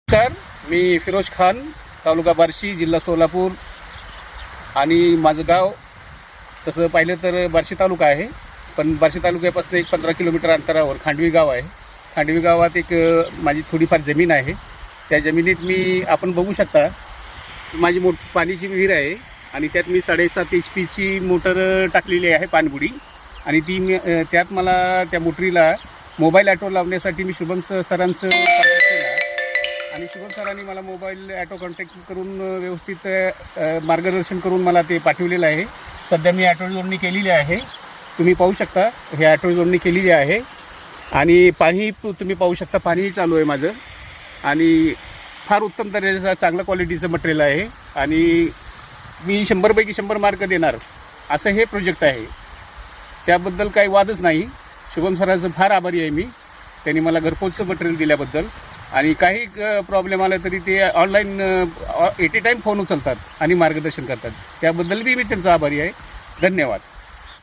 तर मी फिरोज खान, तालुका बार्शी, जिल्हा सोलापूर आणि माझं गाव तसं पाहिलं तर बार्शी तालुका आहे, पण बार्शी तालुक्यापासून एक 15 किलोमीटर अंतरावर खांडवी गाव आहे. खांडवी गावात एक माझी थोडीफार जमीन आहे. त्या जमिनीत आपण बघू शकता माझी पाण्याची विहीर आहे आणि त्यात मी 7.5 HP मोटर टाकलेली आहे पाणबुडी. आणि त्यात मला त्या मोटरीला मोबाईल ॲटो लावण्यासाठी मी शुभम सरांचं कॉन्टॅक्ट केला आणि शुभम सरांनी मला मोबाईल ॲटो कॉन्टॅक्ट करून व्यवस्थित मार्गदर्शन करून मला ते पाठवलेलं आहे. सध्या मी ॲटो जोडणी केलेली आहे. तुम्ही पाहू शकता हे ॲटो जोडणी केलेली आहे आणि पाणी तुम्ही पाहू शकता, पाणीही चालू आहे माझं. आणि फार उत्तम तऱ्हेचं चांगल्या क्वालिटीचं मटेरियल आहे आणि मी 100 पैकी 100 मार्क देणार असं हे प्रोजेक्ट आहे. त्याबद्दल काही वादच नाही. शुभम सरांचं फार आभारी आहे मी, त्यांनी मला घरपोचचं मटेरियल दिल्याबद्दल. आणि काही प्रॉब्लेम आला तरी ते ऑनलाईन एटी टाईम फोन उचलतात आणि मार्गदर्शन करतात. त्याबद्दल मी त्यांचा आभारी आहे. धन्यवाद.